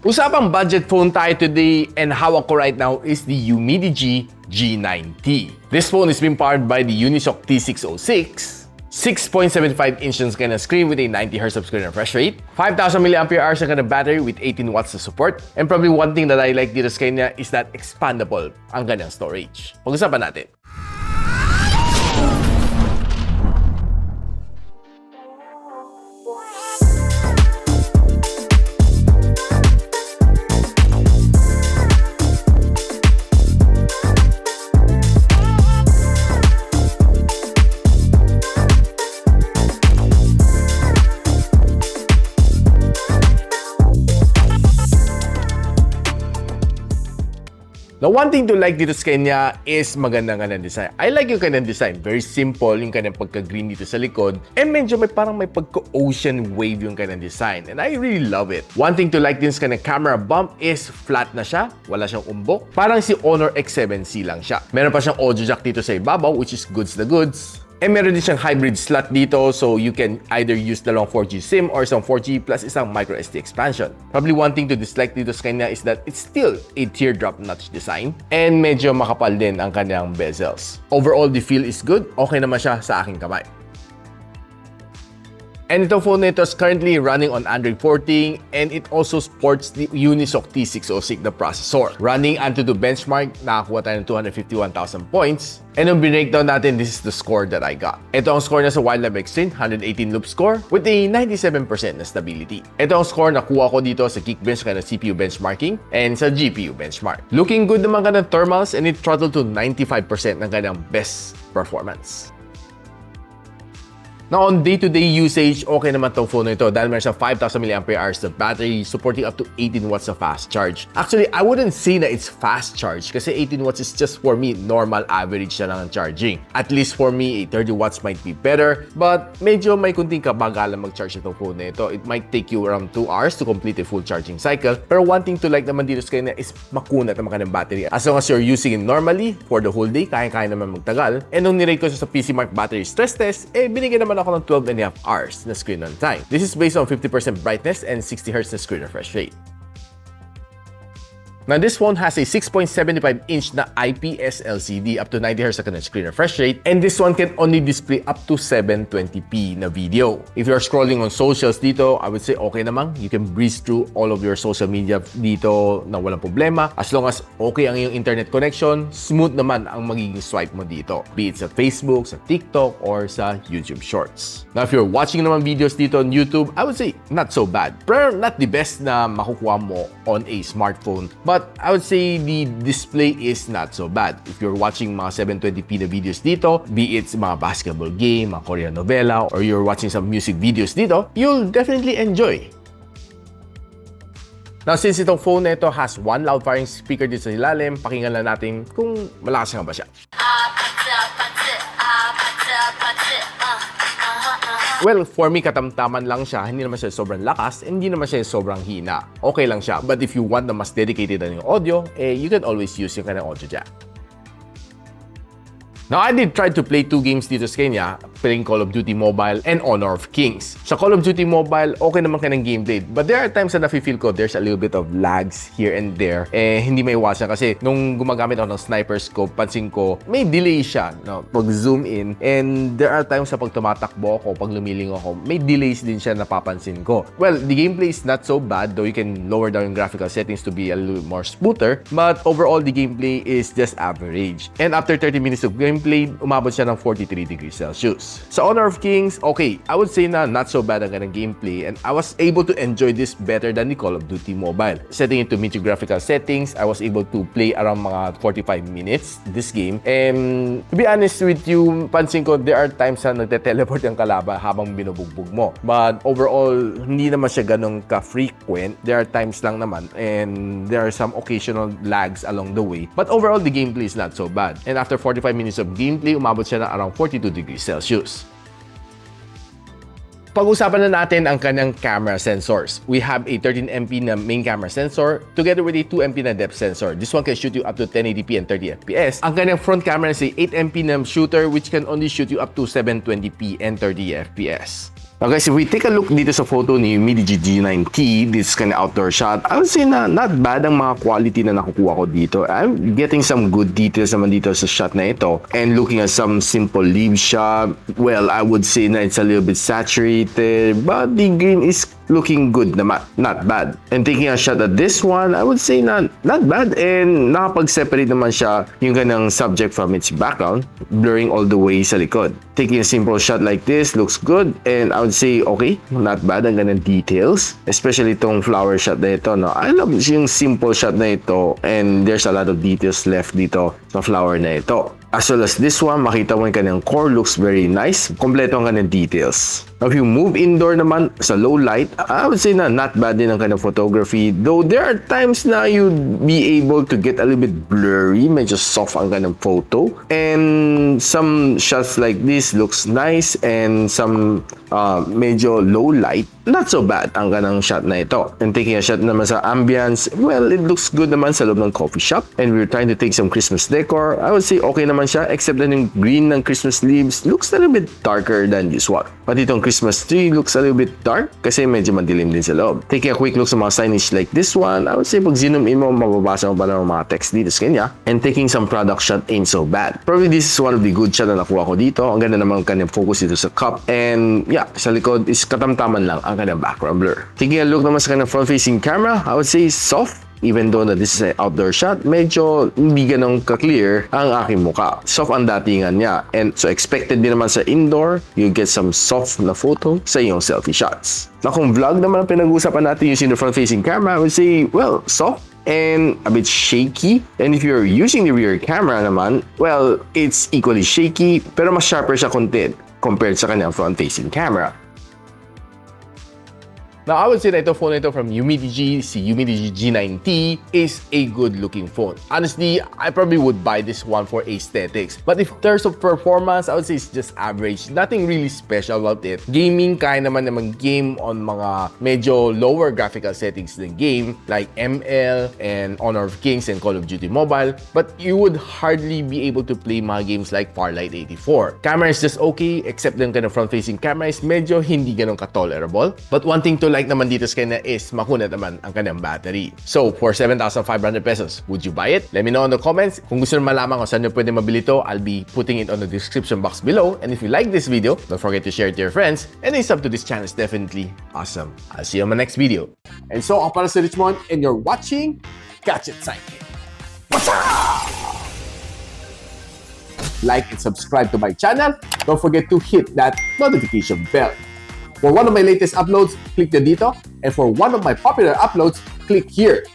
Usapang budget phone tayo today, and hawak ko right now is the Umidigi G9T. This phone is being powered by the Unisoc T606, 6.75-inch na screen with a 90Hz of screen refresh rate, 5,000 mAh na kind of battery with 18 watts of support, and probably one thing that I like dito sa kanya is that expandable ang kanyang storage. Pag-usapan natin. Now, one thing to like dito sa kanya is magandang kanyang design. I like yung kanyang design. Very simple yung kanyang pagka-green dito sa likod. And medyo parang may pagka-ocean wave yung kanyang design. And I really love it. One thing to like din sa kanyang camera bump is flat na siya. Wala siyang umbok. Parang si Honor X7C lang siya. Meron pa siyang audio jack dito sa ibabaw, which is goods na goods. And meron din siyang hybrid slot dito, so you can either use dalawang 4G SIM or isang 4G plus isang microSD expansion. Probably one thing to dislike dito sa kanya is that it's still a teardrop notch design and medyo makapal din ang kanyang bezels. Overall, the feel is good. Okay naman siya sa aking kamay. And itong phone na ito is currently running on Android 14 and it also sports the Unisoc T606 na processor. Running Antutu benchmark, nakakuha tayo ng 251,000 points. And nung breakdown natin, this is the score that I got. Ito ang score na sa Wildlife Exchange, 118 loop score with a 97% na stability. Ito ang score na kuha ko dito sa Geekbench ka ng CPU benchmarking and sa GPU benchmark. Looking good naman ka ng thermals and it throttled to 95% ng kanyang best performance. Now, on day-to-day usage, okay naman itong phone na ito dahil meron siyang 5,000 mAh na battery supporting up to 18 watts of fast charge. Actually, I wouldn't say na it's fast charge kasi 18 watts is just for me, normal average siya lang ng charging. At least for me, 30 watts might be better, but medyo may kunting kabagalan mag-charge itong phone na ito. It might take you around 2 hours to complete a full charging cycle. Pero one thing to like naman dito sa kanya is makunat naman kanyang battery. As long as you're using it normally for the whole day, kaya-kaya naman magtagal. And nung nirate ko siya sa PCMark battery stress test, binigyan naman ako ng 12.5 hours na screen on time. This is based on 50% brightness and 60Hz na screen refresh rate. Now, this phone has a 6.75-inch na IPS LCD up to 90Hz na screen refresh rate, and this one can only display up to 720p na video. If you're scrolling on socials dito, I would say okay naman. You can breeze through all of your social media dito na walang problema. As long as okay ang iyong internet connection, smooth naman ang magiging swipe mo dito. Be it sa Facebook, sa TikTok, or sa YouTube Shorts. Now, if you're watching naman videos dito on YouTube, I would say not so bad. Pero not the best na makukuha mo on a smartphone. But I would say the display is not so bad. If you're watching mga 720p na videos dito, be it mga basketball game, mga Korean novela, or you're watching some music videos dito, you'll definitely enjoy. Now, since itong phone na ito has one loud firing speaker dito sa ilalim, pakinggan lang natin kung malakas nga ba siya. Well, for me, katamtaman lang siya. Hindi naman siya sobrang lakas, hindi naman siya sobrang hina. Okay lang siya. But if you want na mas dedicated na yung audio, you can always use yung kanyang audio jack. Now, I did try to play 2 games dito sa kanya, playing Call of Duty Mobile and Honor of Kings. Sa Call of Duty Mobile, okay naman ka ng gameplay. But there are times na nafe-feel ko there's a little bit of lags here and there. Hindi may iwasan kasi nung gumagamit ako ng sniper scope, pansin ko, may delay siya. No? Pag zoom in, and there are times sa pag tumatakbo ako, pag lumiling ako, may delays din siya napapansin ko. Well, the gameplay is not so bad, though you can lower down yung graphical settings to be a little more smoother. But overall, the gameplay is just average. And after 30 minutes of gameplay, umabot siya ng 43 degrees Celsius. Sa Honor of Kings, okay, I would say na not so bad ang kanyang gameplay and I was able to enjoy this better than the Call of Duty Mobile. Setting it to medium graphical settings, I was able to play around mga 45 minutes this game. And to be honest with you, pansin ko there are times na nagte-teleport yung kalaban habang binubugbog mo. But overall, hindi naman siya ganun ka-frequent. There are times lang naman and there are some occasional lags along the way. But overall, the gameplay is not so bad. And after 45 minutes of gameplay, umabot siya na around 42 degrees Celsius. Pag-usapan na natin ang kanyang camera sensors. We have a 13MP na main camera sensor together with a 2MP na depth sensor. This one can shoot you up to 1080p and 30fps. Ang kanyang front camera is a 8MP na shooter which can only shoot you up to 720p and 30fps. Now guys, if we take a look dito sa photo ni Umidigi G9T, this kind of outdoor shot, I would say na not bad ang mga quality na nakukuha ko dito. I'm getting some good details naman dito sa shot na ito. And looking at some simple leaf shot, well, I would say na it's a little bit saturated, but the green is looking good naman, not bad. And taking a shot at this one, I would say not bad. And nakapag-separate naman siya yung ganang subject from its background, blurring all the way sa likod. Taking a simple shot like this looks good, and I would say okay, not bad ang ganang details. Especially itong flower shot na ito, no? I love yung simple shot na ito, and there's a lot of details left dito sa flower na ito. As well as this one, makita mo yung kanyang core looks very nice. Kompleto ang kanyang details. Now, if you move indoor naman sa low light, I would say na not bad din ang kanyang photography. Though there are times na you'd be able to get a little bit blurry, medyo soft ang kanyang photo. And some shots like this looks nice, and some medyo low light, not so bad ang kanyang shot na ito. And taking a shot naman sa ambience, well, it looks good naman sa loob ng coffee shop. And we're trying to take some Christmas decor. I would say okay naman siya, except that yung green ng Christmas leaves looks a little bit darker than usual. Pati itong Christmas tree looks a little bit dark kasi medyo madilim din sa loob. Taking a quick look sa mga signage like this one, I would say pag zoom in mo, mababasa mo pa ng mga text dito sa kanya. And taking some product shot ain't so bad. Probably this is one of the good shot na nakuha ko dito. Ang ganda naman kanyang focus dito sa cup. And yeah, sa likod is katamtaman lang ang kanyang background blur. Taking a look naman sa kanyang front-facing camera, I would say soft. Even though na this is an outdoor shot, medyo hindi ganun ka-clear ang aking muka. Soft ang datingan niya. And so expected din naman sa indoor, you get some soft na photo sa iyong selfie shots. Na kung vlog naman ang pinag-uusapan natin using the front-facing camera, I would say, well, soft and a bit shaky. And if you're using the rear camera naman, well, it's equally shaky, pero mas sharper siya konti compared sa kanyang front-facing camera. Now, I would say that ito phone ito from Umidigi, si Umidigi G9T, is a good-looking phone. Honestly, I probably would buy this one for aesthetics. But if terms of performance, I would say it's just average. Nothing really special about it. Gaming, kaya naman game on mga medyo lower graphical settings ng game, like ML and Honor of Kings and Call of Duty Mobile. But you would hardly be able to play mga games like Farlight 84. Camera is just okay, except yung kind of front-facing camera is medyo hindi ganun ka-tolerable. But one thing to like naman dito sa kanya is makunat naman ang kanyang battery. So, for 7,500 pesos, would you buy it? Let me know in the comments. Kung gusto nyo malaman kung saan nyo pwede mabili ito, I'll be putting it on the description box below. And if you like this video, don't forget to share it to your friends. And a sub to this channel is definitely awesome. I'll see you on my next video. And so, ako para si Richmond, and you're watching Gadget Sidekick. What's up? Like and subscribe to my channel. Don't forget to hit that notification bell. For one of my latest uploads, click the dito. And for one of my popular uploads, click here.